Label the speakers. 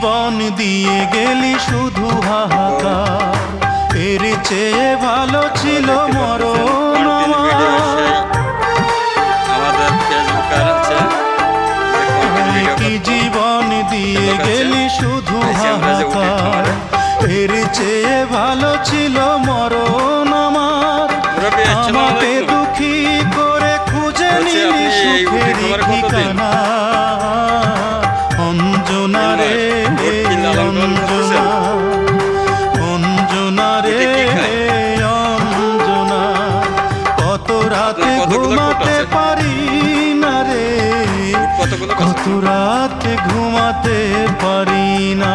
Speaker 1: জীবন দিয়ে গেলি শুধু হাহাকার, এর চেয়ে ভালো ছিল মরণ আমার।
Speaker 2: আমাদের ফেসবুকার আছে
Speaker 1: কি জীবন দিয়ে গেলি শুধু হাহাকার, এর চেয়ে ভালো ছিল মরণ আমার। আমাকে দুঃখী করে খুঁজে নিলি সুখের ঠিকানা, অঞ্জনা রে অঞ্জনা, অঞ্জনা রে অঞ্জনা, কত রাতে ঘুমাতে পারি না রে, কত রাতে ঘুমাতে পারি না।